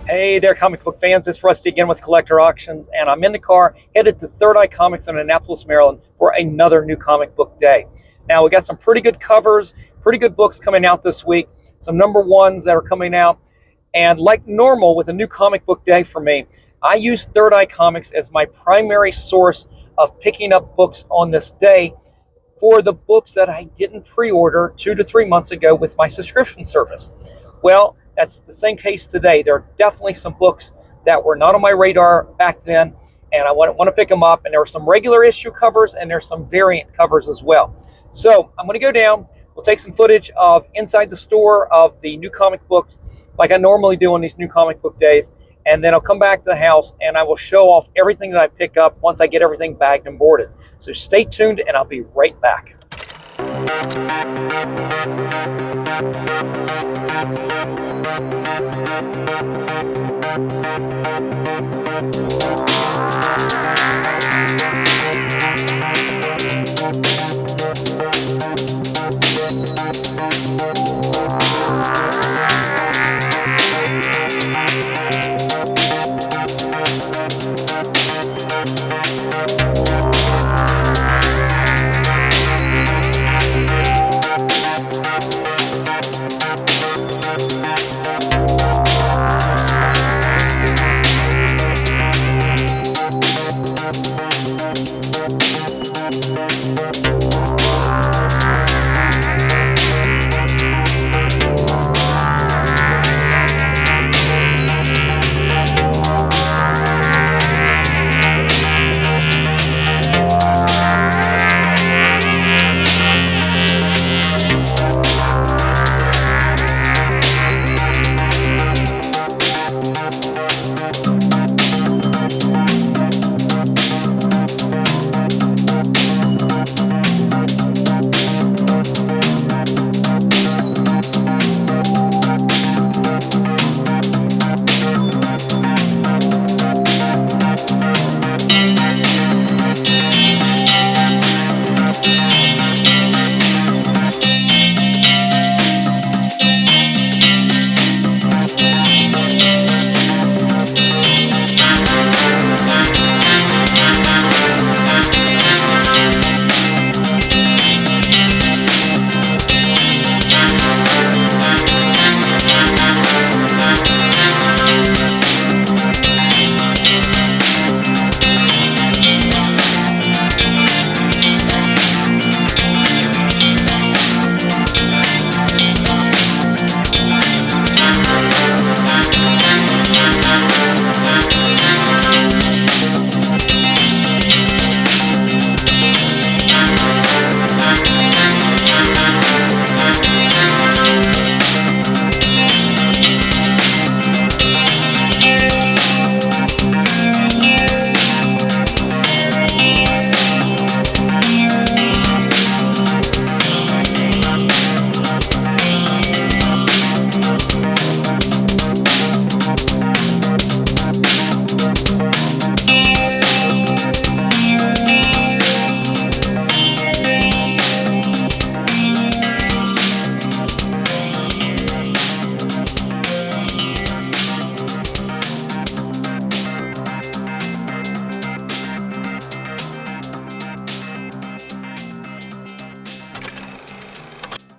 Hey there, comic book fans. It's Rusty again with Collector Auctions, and I'm in the car headed to Third Eye Comics in Annapolis, Maryland for another new comic book day. Now, we got some pretty good covers, pretty good books coming out this week, some number ones that are coming out. And like normal with a new comic book day for me, I use Third Eye Comics as my primary source of picking up books on this day for the books that I didn't pre-order 2 to 3 months ago with my subscription service. Well, that's the same case today. There are definitely some books that were not on my radar back then, and I want to pick them up. And there were some regular issue covers, and there's some variant covers as well. So I'm going to go down. We'll take some footage of inside the store of the new comic books, like I normally do on these new comic book days. And then I'll come back to the house and I will show off everything that I pick up once I get everything bagged and boarded. So stay tuned and I'll be right back.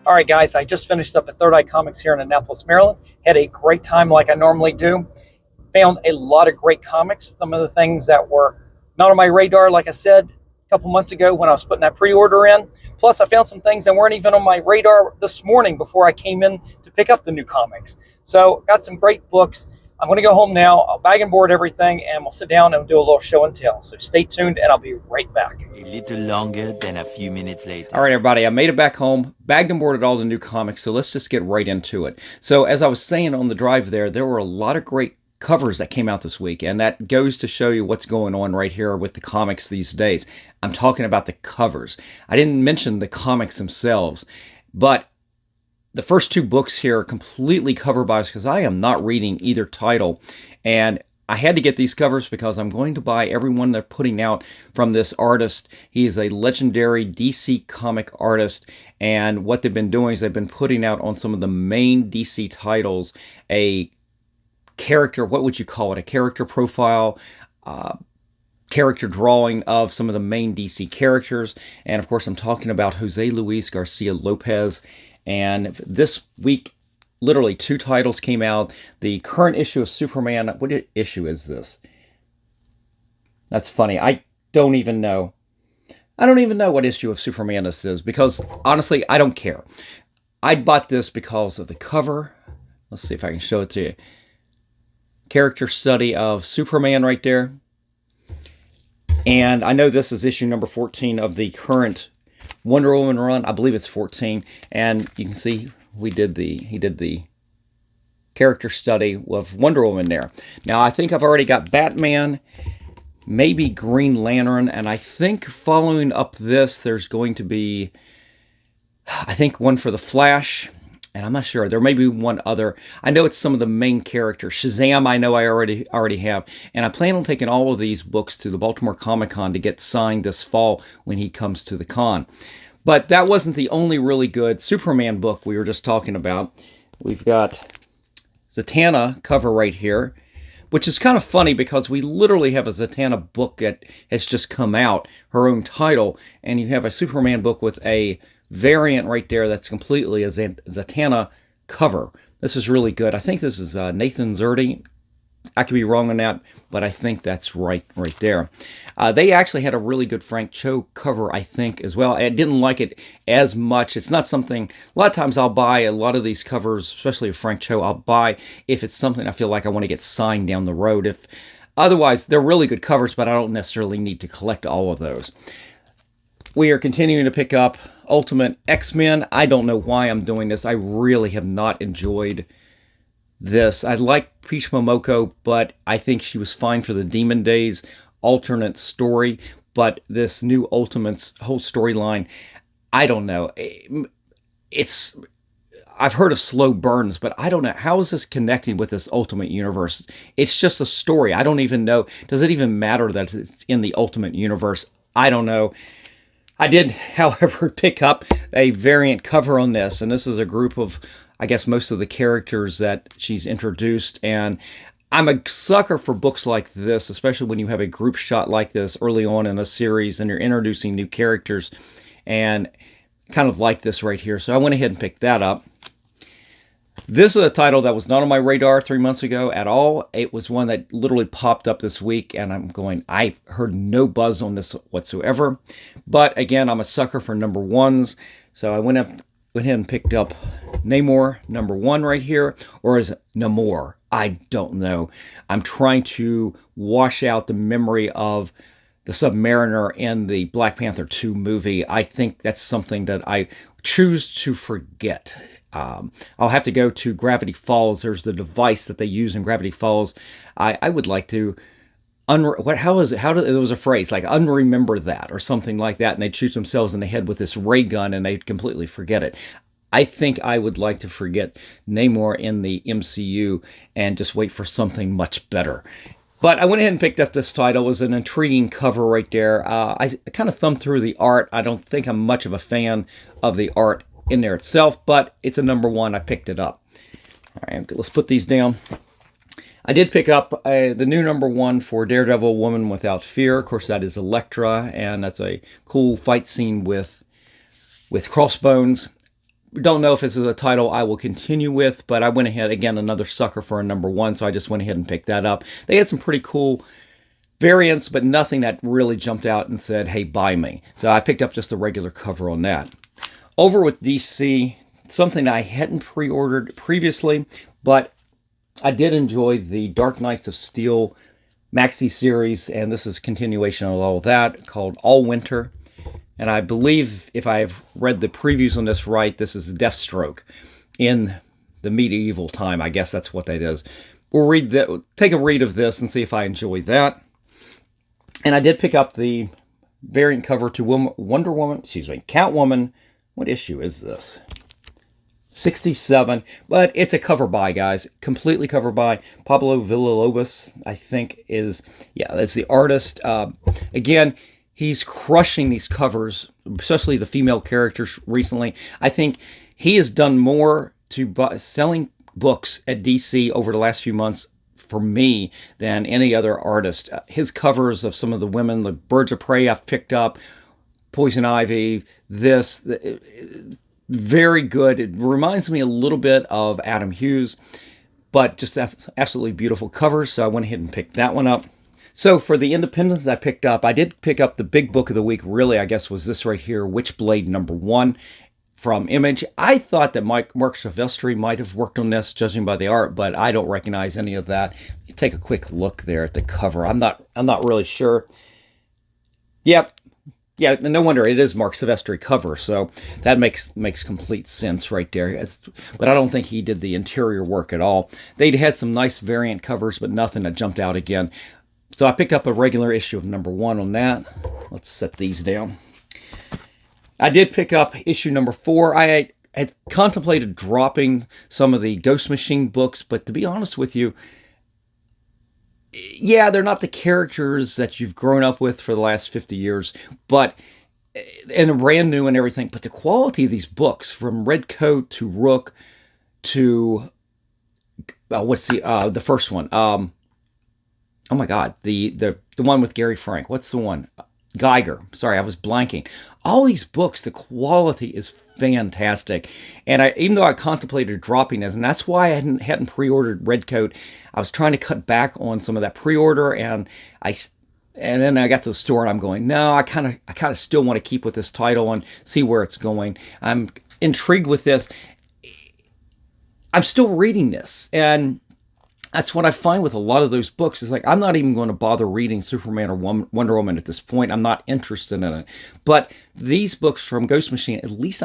All right, guys, I just finished up at Third Eye Comics here in Annapolis, Maryland. Had a great time like I normally do. Found a lot of great comics. Some of the things that were not on my radar, like I said, a couple months ago when I was putting that pre-order in. Plus, I found some things that weren't even on my radar this morning before I came in to pick up the new comics. So, got some great books. I'm going to go home now. I'll bag and board everything, and we'll sit down and do a little show and tell. So stay tuned, and I'll be right back. A little longer than a few minutes later. All right, everybody, I made it back home, bagged and boarded all the new comics, so let's just get right into it. So as I was saying on the drive there were a lot of great covers that came out this week, and that goes to show you what's going on right here with the comics these days. I'm talking about the covers. I didn't mention the comics themselves, but the first two books here are completely cover buys because I am not reading either title, and I had to get these covers because I'm going to buy every one they're putting out from this artist. He is a legendary DC comic artist, and what they've been doing is they've been putting out on some of the main DC titles a character, what would you call it? A character profile, character drawing of some of the main DC characters. And of course, I'm talking about Jose Luis Garcia Lopez. And this week, literally 2 titles came out. The current issue of Superman, what issue is this? That's funny. I don't even know. I don't even know what issue of Superman this is, because honestly, I don't care. I bought this because of the cover. Let's see if I can show it to you. Character study of Superman right there. And I know this is issue number 14 of the current Wonder Woman run. I believe it's 14. And you can see he did the character study of Wonder Woman there. Now, I think I've already got Batman, maybe Green Lantern, and I think following up this, there's going to be, I think, one for the Flash, and I'm not sure. There may be one other. I know it's some of the main characters. Shazam, I know I already have, and I plan on taking all of these books to the Baltimore Comic-Con to get signed this fall when he comes to the con. But that wasn't the only really good Superman book we were just talking about. We've got Zatanna cover right here, which is kind of funny because we literally have a Zatanna book that has just come out, her own title, and you have a Superman book with a variant right there that's completely a Zatanna cover. This is really good. I think this is Nathan Zerdy. I could be wrong on that, but I think that's right there. They actually had a really good Frank Cho cover, I think, as well. I didn't like it as much. It's not something, a lot of times I'll buy a lot of these covers, especially of Frank Cho, I'll buy if it's something I feel like I want to get signed down the road. Otherwise, they're really good covers, but I don't necessarily need to collect all of those. We are continuing to pick up Ultimate X-Men. I don't know why I'm doing this. I really have not enjoyed this. I like Peach Momoko, but I think she was fine for the Demon Days alternate story. But this new Ultimates whole storyline, I don't know. I've heard of slow burns, but I don't know. How is this connecting with this Ultimate Universe? It's just a story. I don't even know. Does it even matter that it's in the Ultimate Universe? I don't know. I did, however, pick up a variant cover on this, and this is a group of, I guess, most of the characters that she's introduced, and I'm a sucker for books like this, especially when you have a group shot like this early on in a series and you're introducing new characters, and kind of like this right here. So I went ahead and picked that up. This is a title that was not on my radar 3 months ago at all. It was one that literally popped up this week, and I'm going, I heard no buzz on this whatsoever. But again, I'm a sucker for number ones, so I went ahead and picked up Namor number 1 right here, or is it Namor? I don't know. I'm trying to wash out the memory of the Submariner in the Black Panther 2 movie. I think that's something that I choose to forget. I'll have to go to Gravity Falls. There's the device that they use in Gravity Falls. I would like to how is it? There was a phrase like unremember that or something like that, and they'd shoot themselves in the head with this ray gun and they'd completely forget it. I think I would like to forget Namor in the MCU and just wait for something much better. But I went ahead and picked up this title. It was an intriguing cover right there. I kind of thumbed through the art. I don't think I'm much of a fan of the art in there itself, but it's a number 1. I picked it up. All right, let's put these down. I did pick up the new number 1 for Daredevil Woman Without Fear. Of course, that is Elektra, and that's a cool fight scene with crossbones. Don't know if this is a title I will continue with, but I went ahead, again, another sucker for a number 1, so I just went ahead and picked that up. They had some pretty cool variants, but nothing that really jumped out and said, hey, buy me. So I picked up just the regular cover on that. Over with DC, something I hadn't pre-ordered previously, but I did enjoy the Dark Knights of Steel maxi series, and this is a continuation of all of that, called All Winter. And I believe, if I've read the previews on this right, this is Deathstroke in the medieval time. I guess that's what that is. We'll take a read of this and see if I enjoy that. And I did pick up the variant cover to Catwoman. What issue is this? 67, but it's a cover by, guys. Completely cover by. Pablo Villalobos, I think, that's the artist. Again, he's crushing these covers, especially the female characters recently. I think he has done more to selling books at DC over the last few months for me than any other artist. His covers of some of the women, the Birds of Prey I've picked up, Poison Ivy, very good. It reminds me a little bit of Adam Hughes, but just absolutely beautiful covers, so I went ahead and picked that one up. So for the independents I picked up, I did pick up the big book of the week, really, I guess, was this right here, Witchblade #1 from Image. I thought that Mark Silvestri might have worked on this, judging by the art, but I don't recognize any of that. You take a quick look there at the cover. I'm not really sure. Yep. Yeah, no wonder it is Mark Silvestri cover, so that makes complete sense right there. But I don't think he did the interior work at all. They'd had some nice variant covers, but nothing that jumped out again. So I picked up a regular issue of #1 on that. Let's set these down. I did pick up issue #4. I had contemplated dropping some of the Ghost Machine books, but to be honest with you, yeah, they're not the characters that you've grown up with for the last 50 years, and brand new and everything. But the quality of these books, from Red Coat to Rook to what's the first one? Oh my God, the one with Gary Frank. What's the one? Geiger. Sorry, I was blanking. All these books, the quality is fantastic. And even though I contemplated dropping this, and that's why I hadn't pre-ordered Red Coat, I was trying to cut back on some of that pre-order, and then I got to the store and I'm going, no, I kind of still want to keep with this title and see where it's going. I'm intrigued with this. I'm still reading this, and that's what I find with a lot of those books is like, I'm not even going to bother reading Superman or Wonder Woman at this point. I'm not interested in it. But these books from Ghost Machine, at least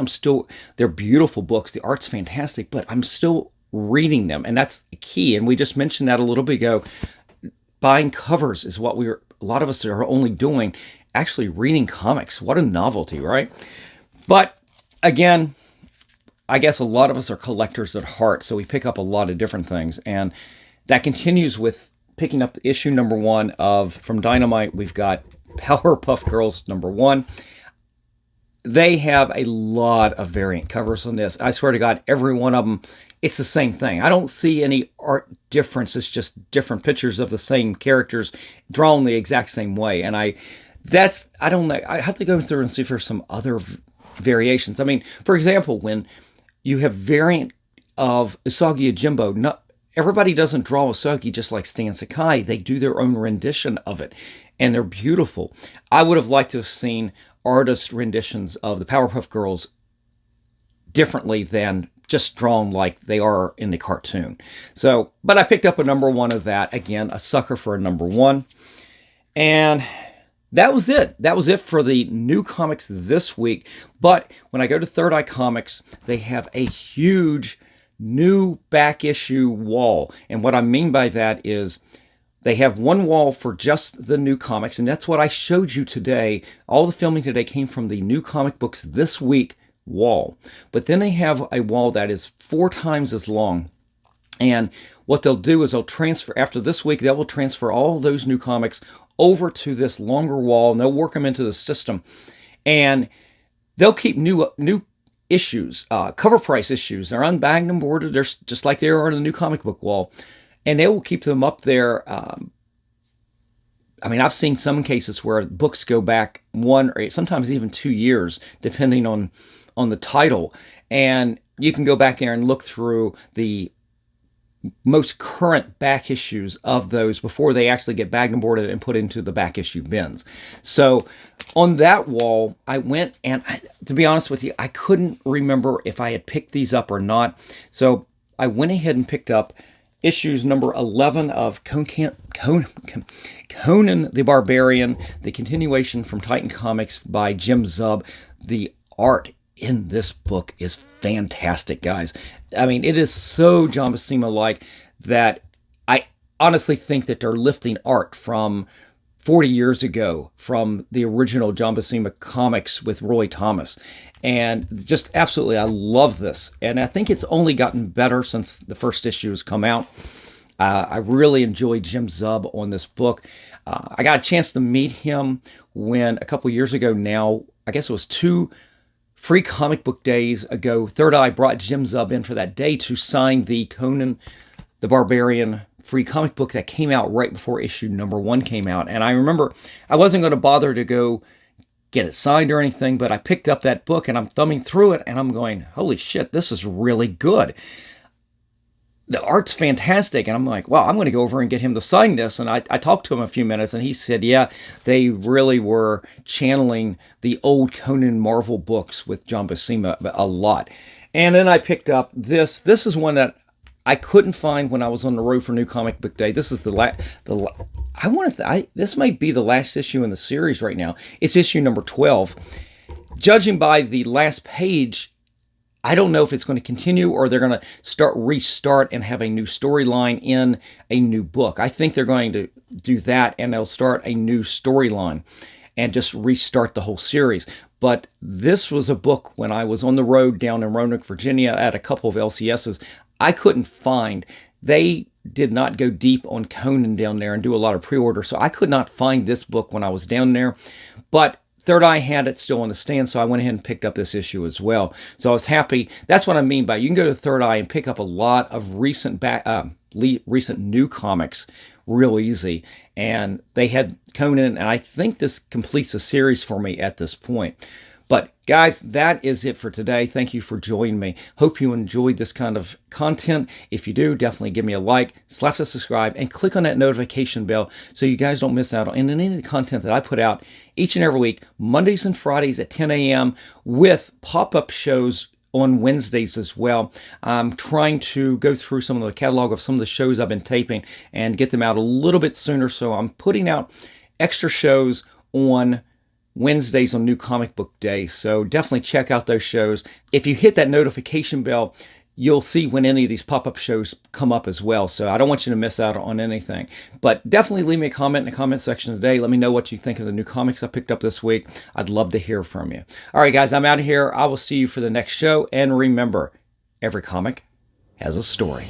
they're beautiful books. The art's fantastic, but I'm still reading them. And that's key. And we just mentioned that a little bit ago. Buying covers is what a lot of us are only doing. Actually reading comics. What a novelty, right? But again, I guess a lot of us are collectors at heart. So we pick up a lot of different things. And that continues with picking up issue #1 from Dynamite. We've got Powerpuff Girls #1. They have a lot of variant covers on this. I swear to God, every one of them, it's the same thing. I don't see any art difference. It's just different pictures of the same characters drawn the exact same way. And I don't know. I have to go through and see if there's some other variations. I mean, for example, when you have variant of Usagi Yojimbo, everybody doesn't draw Usagi just like Stan Sakai. They do their own rendition of it, and they're beautiful. I would have liked to have seen artist renditions of the Powerpuff Girls differently than just drawn like they are in the cartoon. So, but I picked up a #1 of that. Again, a sucker for a #1. And that was it. That was it for the new comics this week. But when I go to Third Eye Comics, they have a huge new back issue wall. And what I mean by that is they have one wall for just the new comics, and that's what I showed you today. All the filming today came from the new comic books this week wall. But then they have a wall that is 4 times as long. And what they'll do is they'll transfer, after this week, they will transfer all those new comics over to this longer wall, and they'll work them into the system. And they'll keep new issues, cover price issues. They're unbagged and boarded. They're just like they are on the new comic book wall. And they will keep them up there. I mean, I've seen some cases where books go back 1 or sometimes even 2 years, depending on the title. And you can go back there and look through the most current back issues of those before they actually get bagged and boarded and put into the back issue bins. So on that wall, I went and, to be honest with you, I couldn't remember if I had picked these up or not. So I went ahead and picked up issues number 11 of Conan the Barbarian, the continuation from Titan Comics by Jim Zub. The art in this book is fantastic, guys. I mean, it is so John Buscema-like that I honestly think that they're lifting art from 40 years ago from the original John Buscema comics with Roy Thomas. And just absolutely, I love this. And I think it's only gotten better since the first issue has come out. I really enjoyed Jim Zub on this book. I got a chance to meet him when a couple years ago now, I guess it was 2 free comic book days ago, Third Eye brought Jim Zub in for that day to sign the Conan the Barbarian free comic book that came out right before issue number 1 came out. And I remember I wasn't going to bother to go get it signed or anything, but I picked up that book and I'm thumbing through it and I'm going, holy shit, this is really good. The art's fantastic. And I'm like, well, I'm going to go over and get him to sign this. And I talked to him a few minutes and he said, yeah, they really were channeling the old Conan Marvel books with John Buscema a lot. And then I picked up this. This is one that I couldn't find when I was on the road for New Comic Book Day. This is this might be the last issue in the series right now. It's issue number 12. Judging by the last page, I don't know if it's going to continue or they're going to restart and have a new storyline in a new book. I think they're going to do that and they'll start a new storyline and just restart the whole series. But this was a book when I was on the road down in Roanoke, Virginia at a couple of LCSs. I couldn't find. They did not go deep on Conan down there and do a lot of pre-order. So I could not find this book when I was down there. But Third Eye had it still on the stand, so I went ahead and picked up this issue as well. So I was happy. That's what I mean by you can go to Third Eye and pick up a lot of recent new comics real easy. And they had Conan, and I think this completes the series for me at this point. But guys, that is it for today. Thank you for joining me. Hope you enjoyed this kind of content. If you do, definitely give me a like, slap the subscribe, and click on that notification bell so you guys don't miss out on any of the content that I put out each and every week, Mondays and Fridays at 10 a.m. with pop-up shows on Wednesdays as well. I'm trying to go through some of the catalog of some of the shows I've been taping and get them out a little bit sooner. So I'm putting out extra shows on Wednesdays on New Comic Book Day. So definitely check out those shows. If you hit that notification bell, you'll see when any of these pop-up shows come up as well. So I don't want you to miss out on anything. But definitely leave me a comment in the comment section today. Let me know what you think of the new comics I picked up this week. I'd love to hear from you. All right, guys, I'm out of here. I will see you for the next show. And remember, every comic has a story.